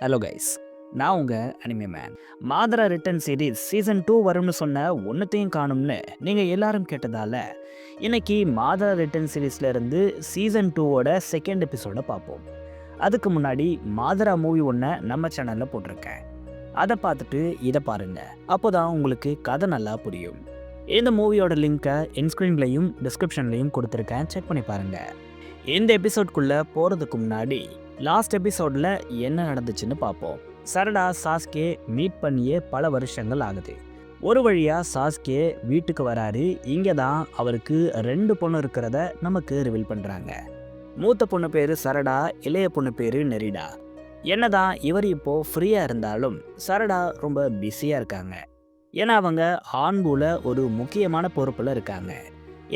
Hello guys, நான் உங்கள் anime man. Madara return series season 2 வரும்னு சொன்ன ஒன்றுத்தையும் காணும்னு நீங்கள் எல்லாரும் கேட்டதால இன்னைக்கு மாதரா ரிட்டர்ன் சீரீஸ்ல இருந்து சீசன் 2ஓட செகண்ட் எபிசோட பார்ப்போம். அதுக்கு முன்னாடி மாதரா மூவி ஒன்றை நம்ம சேனலில் போட்டிருக்கேன். அதை பார்த்துட்டு இதை பாருங்க. அப்போதான் உங்களுக்கு கதை நல்லா புரியும். இந்த மூவியோட லிங்கை இன்ஸ்க்ரீன்லையும் டிஸ்கிரிப்ஷன்லையும் கொடுத்துருக்கேன், செக் பண்ணி பாருங்க. இந்த எபிசோட்குள்ளே போகிறதுக்கு முன்னாடி லாஸ்ட் எபிசோடில் என்ன நடந்துச்சுன்னு பார்ப்போம். சரடா சாஸ்கே மீட் பண்ணியே பல வருஷங்கள் ஆகுது. ஒரு வழியாக சாஸ்கே வீட்டுக்கு வராரு. இங்கே தான் அவருக்கு 2 பொண்ணு இருக்கிறத நமக்கு ரிவீல் பண்ணுறாங்க. மூத்த பொண்ணு பேர் சரடா, இளைய பொண்ணு பேர் நெரிடா. என்னதான் இவர் இப்போது ஃப்ரீயாக இருந்தாலும் சரடா ரொம்ப பிஸியாக இருக்காங்க. ஏன்னா அவங்க ஆண்பூல ஒரு முக்கியமான பொறுப்பில் இருக்காங்க.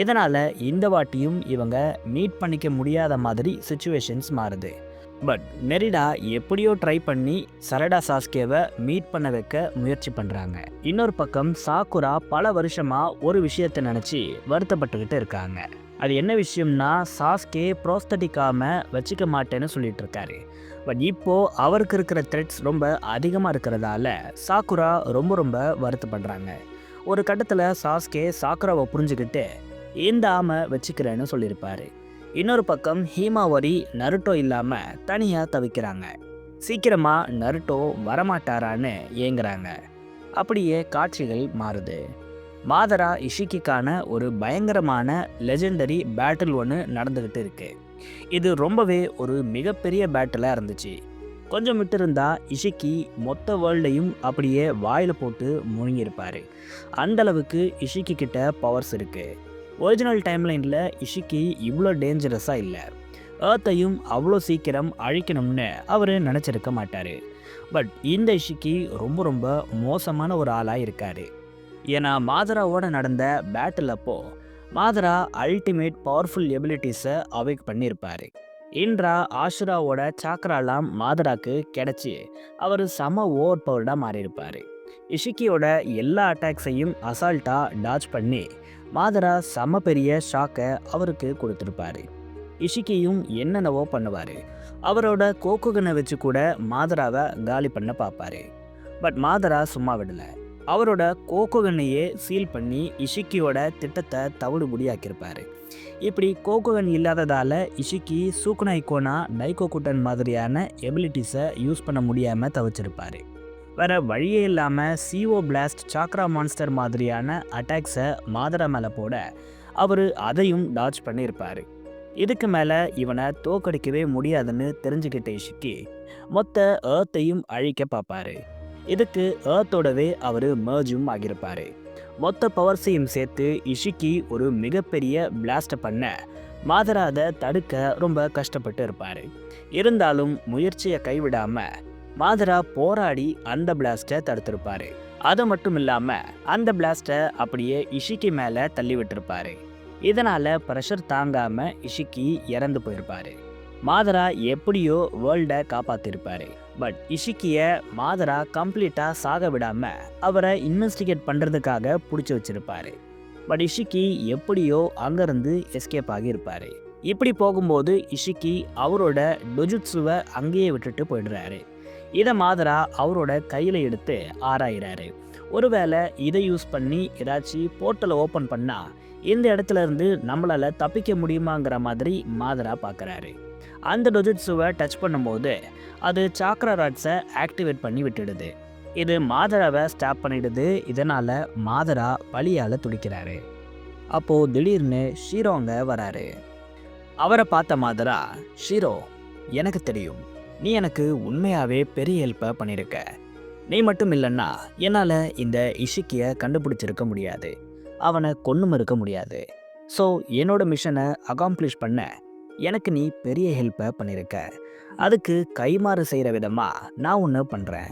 இதனால் இந்த வாட்டியும் இவங்க மீட் பண்ணிக்க முடியாத மாதிரி சுச்சுவேஷன்ஸ் மாறுது. பட் நெரிடா எப்படியோ ட்ரை பண்ணி சரடா சாஸ்கேவை மீட் பண்ண வைக்க முயற்சி பண்ணுறாங்க. இன்னொரு பக்கம் சாக்குரா பல வருஷமாக ஒரு விஷயத்தை நினச்சி வருத்தப்பட்டுக்கிட்டு இருக்காங்க. அது என்ன விஷயம்னா, சாஸ்கே ப்ரோஸ்தட்டிக்காம வச்சுக்க மாட்டேன்னு சொல்லிட்டு இருக்காரு. பட் இப்போது அவருக்கு இருக்கிற த்ரெட்ஸ் ரொம்ப அதிகமாக இருக்கிறதால சாக்குரா ரொம்ப வருத்தப்படுறாங்க. ஒரு கட்டத்தில் சாஸ்கே சாக்குராவை புரிஞ்சுக்கிட்டு இந்த ஆமை வச்சுக்கிறேன்னு சொல்லியிருப்பாரு. இன்னொரு பக்கம் ஹீமாவரி நருட்டோ இல்லாமல் தனியாக தவிக்கிறாங்க. சீக்கிரமாக நருட்டோ வரமாட்டாரான்னு ஏங்குறாங்க. அப்படியே காட்சிகள் மாறுது. மாதரா இஷிக்கிக்கான ஒரு பயங்கரமான லெஜெண்டரி பேட்டில் ஒன்று நடந்துக்கிட்டு இருக்கு. இது ரொம்பவே ஒரு மிகப்பெரிய பேட்டிலாக இருந்துச்சு. கொஞ்சம் விட்டு இருந்தா இஷிக்கி மொத்த வேர்ல்டையும் அப்படியே வாயில் போட்டு முழுங்கியிருப்பார். அந்தளவுக்கு இஷிக்கி கிட்ட பவர்ஸ் இருக்குது. ஒரிஜினல் டைம்லைனில் இஷிக்கி இவ்வளோ டேஞ்சரஸாக இல்லை. ஏர்த்தையும் அவ்வளோ சீக்கிரம் அழிக்கணும்னு அவர் நினச்சிருக்க மாட்டார். பட் இந்த இஷிக்கி ரொம்ப மோசமான ஒரு ஆளாக இருக்கார். ஏன்னா மாதராவோட நடந்த பேட்டில் அப்போது மாதரா அல்டிமேட் பவர்ஃபுல் எபிலிட்டிஸை அவேக் பண்ணியிருப்பார். இன்றா ஆஷுராவோட சாக்கராலாம் மாதராக்கு கிடச்சி அவர் செம ஓவர் பவர்டாக மாறியிருப்பார். இஷிக்கியோட எல்லா அட்டாக்ஸையும் அசால்ட்டாக டாச் பண்ணி மாதரா செம பெரிய ஷாக்கை அவருக்கு கொடுத்துருப்பாரு. இஷிக்கியும் என்னென்னவோ பண்ணுவார். அவரோட கோக்குகனை வச்சு கூட மாதராவை காலி பண்ண பார்ப்பாரு. பட் மாதரா சும்மா விடலை. அவரோட கோக்குகனையே சீல் பண்ணி இஷிக்கியோட திட்டத்தை தவிடுபடியாக்கியிருப்பார். இப்படி கோக்குகன் இல்லாததால் இஷிக்கி சூக்குனாய்கோனா டைகோகுட்டன் மாதிரியான எபிலிட்டிஸை யூஸ் பண்ண முடியாமல் தவிச்சிருப்பார். வேறு வழியே இல்லாமல் CO பிளாஸ்ட் சாக்ரா மான்ஸ்டர் மாதிரியான அட்டாக்ஸை மாதரா மேலே போட அவர் அதையும் டாச் பண்ணியிருப்பார். இதுக்கு மேலே இவனை தோக்கடிக்கவே முடியாதுன்னு தெரிஞ்சுக்கிட்ட இஷிக்கி மொத்த ஏர்த்தையும் அழிக்க பார்ப்பார். இதுக்கு ஏர்த்தோடவே அவர் மர்ஜும் ஆகியிருப்பார். மொத்த பவர்ஸையும் சேர்த்து இஷிக்கி ஒரு மிகப்பெரிய பிளாஸ்ட்டை பண்ண மாதரா அதை தடுக்க ரொம்ப கஷ்டப்பட்டு இருப்பார். இருந்தாலும் முயற்சியை கைவிடாமல் மாதரா போராடி அந்த பிளாஸ்ட்டை தடுத்திருப்பாரு. அது மட்டும் இல்லாமல் அந்த பிளாஸ்ட்டை அப்படியே இஷிக்கி மேலே தள்ளி விட்டுருப்பாரு. இதனால் ப்ரெஷர் தாங்காமல் இஷிக்கி இறந்து போயிருப்பார். மாதரா எப்படியோ வேர்ல்டை காப்பாற்றிருப்பார். பட் இஷிக்கியை மாதரா கம்ப்ளீட்டாக சாக விடாமல் அவரை இன்வெஸ்டிகேட் பண்ணுறதுக்காக பிடிச்சி வச்சிருப்பாரு. பட் இஷிக்கி எப்படியோ அங்கேருந்து எஸ்கேப் ஆகியிருப்பார். இப்படி போகும்போது இஷிக்கி அவரோட டொஜுட்சுவை அங்கேயே விட்டுட்டு போயிடுறாரு. இதை மாதரா அவரோட கையில் எடுத்து ஆராயிறாரு. ஒருவேளை இதை யூஸ் பண்ணி ஏதாச்சும் போர்ட்டலை ஓப்பன் பண்ணால் இந்த இடத்துல இருந்து நம்மளால் தப்பிக்க முடியுமாங்கிற மாதிரி மாதரா பார்க்குறாரு. அந்த டொஜுட்சுவை டச் பண்ணும்போது அது சாக்ரா ராட்ஸை ஆக்டிவேட் பண்ணி விட்டுடுது. இது மாதராவை ஸ்டாப் பண்ணிடுது. இதனால் மாதரா வலியால் துடிக்கிறாரு. அப்போது திடீர்னு ஷீரோ அங்கே வராரு. அவரை பார்த்த மாதரா, ஷீரோ, எனக்கு தெரியும் நீ எனக்கு உண்மையாகவே பெரிய ஹெல்ப்பை பண்ணியிருக்க. நீ மட்டும் இல்லைன்னா என்னால் இந்த இஷிக்கியை கண்டுபிடிச்சிருக்க முடியாது, அவனை கொன்னும் இருக்க முடியாது. ஸோ என்னோட மிஷனை அகாம்ப்ளிஷ் பண்ண எனக்கு நீ பெரிய ஹெல்ப்பை பண்ணியிருக்க. அதுக்கு கைமாறு செய்கிற விதமாக நான் ஒன்று பண்ணுறேன்.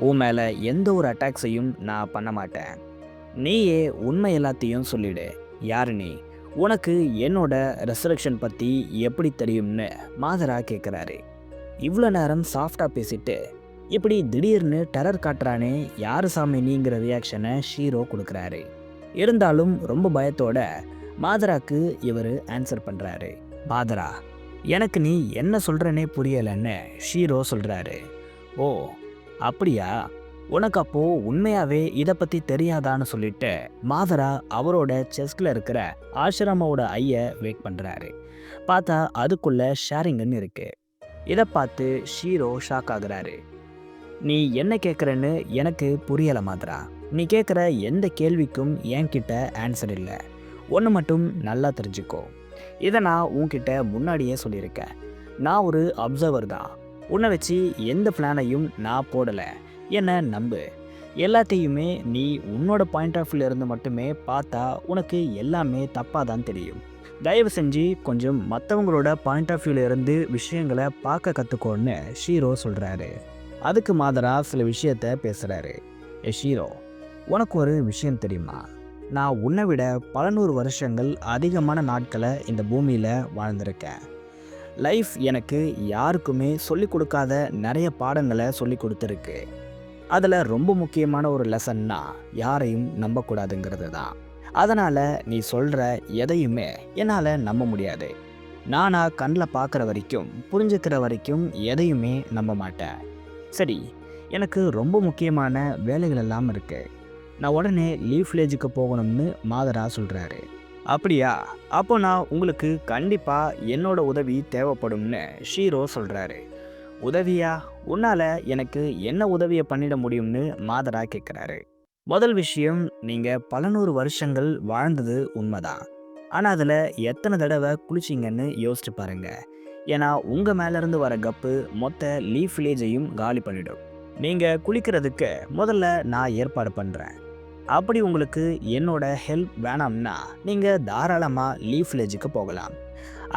உன் மேலே எந்த ஒரு அட்டாக்ஸையும் நான் பண்ண மாட்டேன். நீயே உண்மை எல்லாத்தையும் சொல்லிடு. யார் நீ? உனக்கு என்னோட ரெசரக்ஷன் பற்றி எப்படி தெரியும்னு மாதரா கேட்குறாரு. இவ்வளோ நேரம் சாஃப்டாக பேசிட்டு இப்படி திடீர்னு டெரர் காட்டுறானே, யார் சாமி நீங்கிற ரியாக்ஷனை ஷீரோ கொடுக்குறாரு. இருந்தாலும் ரொம்ப பயத்தோட மாதராக்கு இவர் ஆன்சர் பண்ணுறாரு. மாதரா, எனக்கு நீ என்ன சொல்கிறனே புரியலைன்னு ஷீரோ சொல்கிறாரு. ஓ, அப்படியா? உனக்கு அப்போ உண்மையாவே இதை பத்தி தெரியாதான்னு சொல்லிட்டு மாதரா அவரோட செஸ்ட்ல இருக்கிற ஆசிரமாவோட ஐய வேக் பண்றாரு. பார்த்தா அதுக்குள்ள ஷேரிங்கன்னு இருக்கு. இதை பார்த்து ஷீரோ ஷாக் ஆகுறாரு. நீ என்ன கேட்குறன்னு எனக்கு புரியல மாதரா. நீ கேட்குற எந்த கேள்விக்கும் என்கிட்ட ஆன்சர் இல்லை. ஒன்று மட்டும் நல்லா தெரிஞ்சுக்கோ. இதை நான் உன்கிட்ட முன்னாடியே சொல்லியிருக்கேன். நான் ஒரு அப்சர்வர் தான். உன்னை வச்சு எந்த பிளானையும் நான் போடலை. என்ன நம்பு. எல்லாத்தையுமே நீ உன்னோட பாயிண்ட் ஆஃப் வியூல இருந்து மட்டுமே பார்த்தா உனக்கு எல்லாமே தப்பாக தான் தெரியும். தயவு செஞ்சு கொஞ்சம் மற்றவங்களோட பாயிண்ட் ஆஃப் வியூல இருந்து விஷயங்களை பார்க்க கற்றுக்கோன்னு ஷீரோ சொல்கிறாரு. அதுக்கு மாதரா சில விஷயத்த பேசுகிறாரு. ஷீரோ, உனக்கு ஒரு விஷயம் தெரியுமா? நான் உன்னை விட பல நூறு வருஷங்கள் அதிகமான நாட்களை இந்த பூமியில் வாழ்ந்திருக்கேன். லைஃப் எனக்கு யாருக்குமே சொல்லிக் கொடுக்காத நிறைய பாடங்களை சொல்லி கொடுத்துருக்கு. அதில் ரொம்ப முக்கியமான ஒரு லெசன்னா யாரையும் நம்பக்கூடாதுங்கிறது தான். அதனால் நீ சொல்கிற எதையுமே என்னால் நம்ப முடியாது. நானாக கண்ணில் பார்க்குற வரைக்கும் புரிஞ்சுக்கிற வரைக்கும் எதையுமே நம்ப மாட்டேன். சரி, எனக்கு ரொம்ப முக்கியமான வேலைகள் எல்லாம் இருக்குது. நான் உடனே லீஃப் வில்லேஜுக்கு போகணும்னு மாதரா சொல்கிறாரு. அப்படியா? அப்போ நான் உங்களுக்கு கண்டிப்பாக என்னோட உதவி தேவைப்படும்னு ஷீரோ சொல்கிறாரு. உதவியா? உன்னால் எனக்கு என்ன உதவியை பண்ணிட முடியும்னு மாதரா கேட்குறாரு. முதல் விஷயம், நீங்கள் பல நூறு வருஷங்கள் வாழ்ந்தது உண்மைதான். ஆனால் அதில் எத்தனை தடவை குளிச்சிங்கன்னு யோசிச்சு பாருங்க. ஏன்னா உங்கள் மேலேருந்து வர கப்பு மொத்த லீஃப் வில்லேஜையும் காலி பண்ணிடும். நீங்கள் குளிக்கிறதுக்கு முதல்ல நான் ஏற்பாடு பண்ணுறேன். அப்படி உங்களுக்கு என்னோட ஹெல்ப் வேணாம்னா நீங்கள் தாராளமாக லீஃப் வில்லேஜுக்கு போகலாம்.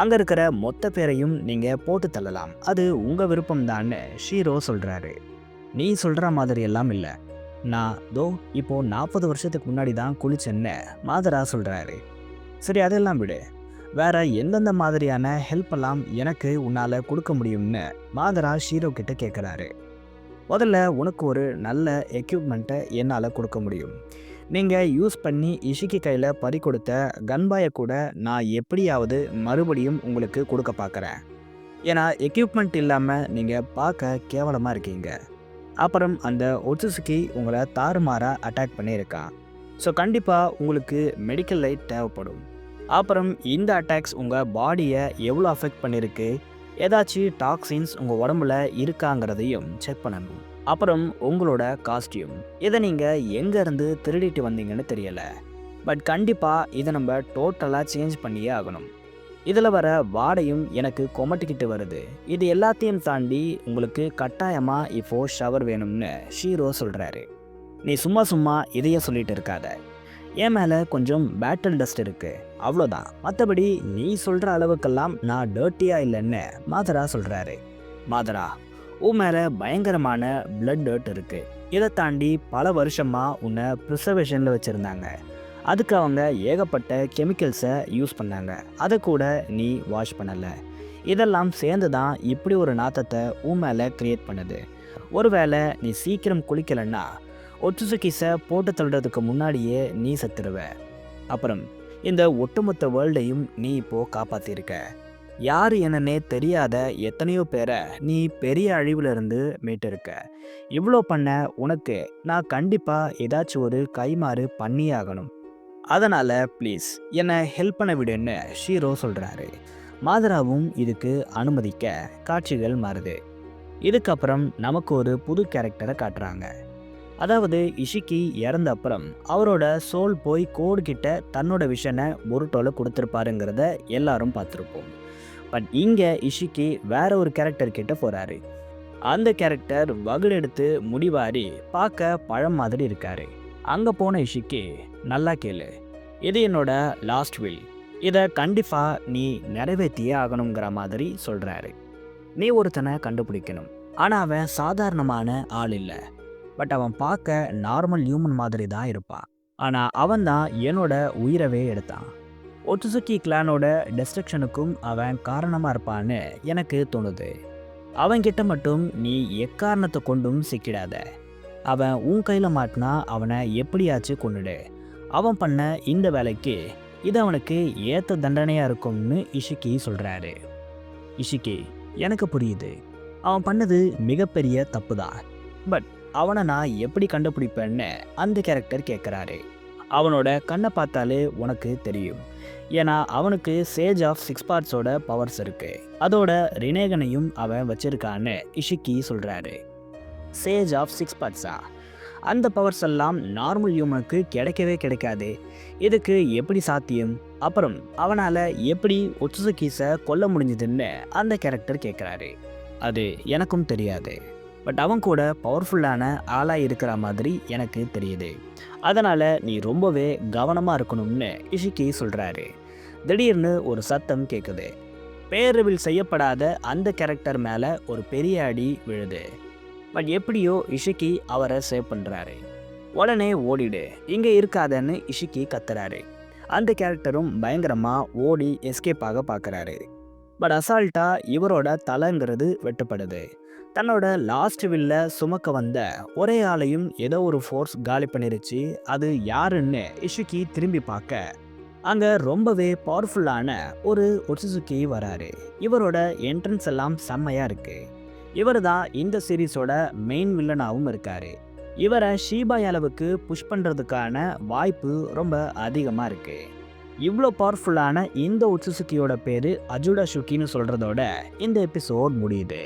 அங்கே இருக்கிற மொத்த பேரையும் நீங்கள் போட்டு தள்ளலாம். அது உங்கள் விருப்பம்தான்னு ஷீரோ சொல்கிறாரு. நீ சொல்கிற மாதிரி எல்லாம் இல்லை. நான் இப்போது 40 வருஷத்துக்கு முன்னாடி தான் குளிச்சேன்னு மாதரா சொல்கிறாரு. சரி, அதெல்லாம் விடு. வேற எந்தெந்த மாதிரியான ஹெல்ப்பெல்லாம் எனக்கு உன்னால் கொடுக்க முடியும்னு மாதரா ஷீரோ கிட்ட கேட்குறாரு. முதல்ல உனக்கு ஒரு நல்ல எக்யூப்மெண்ட்டை என்னால் கொடுக்க முடியும். நீங்கள் யூஸ் பண்ணி இஷிக்கி கையில் பறி கொடுத்த கன்பாயை கூட நான் எப்படியாவது மறுபடியும் உங்களுக்கு கொடுக்க பார்க்குறேன். ஏன்னா எக்யூப்மெண்ட் இல்லாமல் நீங்கள் பார்க்க கேவலமாக இருக்கீங்க. அப்புறம் அந்த ஒட்சுசுகி உங்களை தாறுமாறாக அட்டாக் பண்ணியிருக்கான். ஸோ கண்டிப்பாக உங்களுக்கு மெடிக்கல் லைட் தேவைப்படும். அப்புறம் இந்த அட்டாக்ஸ் உங்கள் பாடியை எவ்வளோ அஃபெக்ட் பண்ணியிருக்கு, ஏதாச்சும் டாக்ஸின்ஸ் உங்கள் உடம்புல இருக்காங்கிறதையும் செக் பண்ணணும். அப்புறம் உங்களோட காஸ்டியூம், இதை நீங்கள் எங்கேருந்து திருடிட்டு வந்தீங்கன்னு தெரியலை. பட் கண்டிப்பாக இதை நம்ம டோட்டலாக சேஞ்ச் பண்ணியே ஆகணும். இதில் வர வாடையும் எனக்கு கொமட்டிக்கிட்டு வருது. இது எல்லாத்தையும் தாண்டி உங்களுக்கு கட்டாயமாக இப்போது ஷவர் வேணும்னு ஷீரோ சொல்கிறாரு. நீ சும்மா சும்மா இதையே சொல்லிட்டு இருக்காத. என் மேலே கொஞ்சம் பேட்டில் டஸ்ட் இருக்குது, அவ்வளோதான். மற்றபடி நீ சொல்கிற அளவுக்கெல்லாம் நான் டர்ட்டியாக இல்லைன்னு மாதரா சொல்கிறாரு. மாதரா, உன் மேலே பயங்கரமான பிளட் டர்ட் இருக்குது. இதை தாண்டி பல வருஷமாக உன்னை ப்ரிசர்வேஷனில் வச்சுருந்தாங்க. அதுக்கு அவங்க ஏகப்பட்ட கெமிக்கல்ஸை யூஸ் பண்ணாங்க. அதை கூட நீ வாஷ் பண்ணலை. இதெல்லாம் சேர்ந்து தான் இப்படி ஒரு நாத்தத்தை உன் மேலே க்ரியேட் பண்ணுது. ஒருவேளை நீ சீக்கிரம் குளிக்கலைன்னா ஒட்சுசுகிஸை போட்டு தள்ளுறதுக்கு முன்னாடியே நீ செத்துருவ. அப்புறம் இந்த ஒட்டுமொத்த வேர்ல்டையும் நீ இப்போது காப்பாற்றிருக்க. யார் என்னன்னே தெரியாத எத்தனையோ பேரை நீ பெரிய அழிவுலேருந்து மீட்டிருக்க. இவ்வளோ பண்ண உனக்கு நான் கண்டிப்பாக ஏதாச்சும் ஒரு கைமாறு பண்ணியே ஆகணும். அதனால் ப்ளீஸ் என்னை ஹெல்ப் பண்ண விடுன்னு ஷீரோ சொல்கிறாரு. மாதராவும் இதுக்கு அனுமதிக்க காட்சிகள் மாறுது. இதுக்கப்புறம் நமக்கு ஒரு புது கேரக்டரை காட்டுறாங்க. அதாவது இஷிக்கி இறந்த அப்புறம் அவரோட சோல் போய் கோடு கிட்ட தன்னோட விஷனை பொருட்டோல கொடுத்துருப்பாருங்கிறத எல்லாரும் பார்த்துருப்போம். பட் இங்கே இஷிக்கி வேற ஒரு கேரக்டர் கிட்ட போகிறாரு. அந்த கேரக்டர் வகுடு எடுத்து முடிவாரி பார்க்க பழம் மாதிரி இருக்காரு. அங்கே போன இஷிக்கி, நல்லா கேளு, இது என்னோட லாஸ்ட் வில். இதை கண்டிப்பாக நீ நிறைவேற்றியே ஆகணுங்கிற மாதிரி சொல்கிறாரு. நீ ஒருத்தனை கண்டுபிடிக்கணும். ஆனால் அவன் சாதாரணமான ஆள் இல்லை. பட் அவன் பார்க்க நார்மல் ஹியூமன் மாதிரி தான் இருப்பான். ஆனால் அவன் தான் என்னோட உயிரவே எடுத்தான். ஒட்சுசுகி கிளானோட டெஸ்ட்ரக்ஷனுக்கும் அவன் காரணமாக இருப்பான்னு எனக்கு தோணுது. அவன்கிட்ட மட்டும் நீ எக்காரணத்தை கொண்டும் சிக்கிடாத. அவன் உன் கையில் மாட்டினா அவனை எப்படியாச்சும் கொன்னுடு. அவன் பண்ண இந்த வேலைக்கு இது அவனுக்கு ஏற்ற தண்டனையாக இருக்கும்னு இஷிக்கி சொல்கிறாரு. இஷிக்கி, எனக்கு புரியுது. அவன் பண்ணது மிகப்பெரிய தப்பு தான். பட் அவனை நான் எப்படி கண்டுபிடிப்பேன்னு அந்த கேரக்டர் கேட்குறாரு. அவனோட கண்ணை பார்த்தாலே உனக்கு தெரியும். ஏன்னா அவனுக்கு சேஜ் ஆஃப் சிக்ஸ் பார்ட்ஸோட பவர்ஸ் இருக்கு. அதோட ரினேகனையும் அவன் வச்சிருக்கான்னு இஷிக்கி சொல்கிறாரு. சேஜ் ஆஃப் சிக்ஸ் பார்ட்ஸா? அந்த பவர்ஸ் எல்லாம் நார்மல் ஹியூமனுக்கு கிடைக்கவே கிடைக்காது. இதுக்கு எப்படி சாத்தியம்? அப்புறம் அவனால் எப்படி ஒட்சுசுகிஸை கொல்ல முடிஞ்சதுன்னு அந்த கேரக்டர் கேட்குறாரு. அது எனக்கும் தெரியாது. பட் அவன் கூட பவர்ஃபுல்லான ஆளாக இருக்கிற மாதிரி எனக்கு தெரியுது. அதனால் நீ ரொம்பவே கவனமாக இருக்கணும்னு இஷிக்கி சொல்கிறாரு. திடீர்னு ஒரு சத்தம் கேட்குது. பேரவில் செய்யப்படாத அந்த கேரக்டர் மேலே ஒரு பெரிய அடி விழுது. பட் எப்படியோ இஷிக்கி அவரை சேவ் பண்ணுறாரு. உடனே ஓடிடு, இங்கே இருக்காதன்னு இஷிக்கி கத்துறாரு. அந்த கேரக்டரும் பயங்கரமாக ஓடி எஸ்கேப் ஆக பார்க்குறாரு. பட் அசால்ட்டாக இவரோட தலைங்கிறது வெட்டப்படுது. தன்னோட லாஸ்ட் வில்ல சுமக்க வந்த ஒரே ஆளையும் ஏதோ ஒரு ஃபோர்ஸ் காலி பண்ணிருச்சு. அது யாருன்னு இஷிக்கி திரும்பி பார்க்க அங்கே ரொம்பவே பவர்ஃபுல்லான ஒரு ஒட்சுசுகி வராரு. இவரோட என்ட்ரன்ஸ் எல்லாம் செம்மையாக இருக்குது. இவர் தான் இந்த சீரீஸோட மெயின் வில்லனாகவும் இருக்கார். இவரை ஷீபா அளவுக்கு புஷ் பண்ணுறதுக்கான வாய்ப்பு ரொம்ப அதிகமாக இருக்குது. இவ்வளோ பவர்ஃபுல்லான இந்த ஒட்சுசுகியோட பேர் அஜுடா ஷுக்கின்னு சொல்கிறதோட இந்த எபிசோட் முடியுது.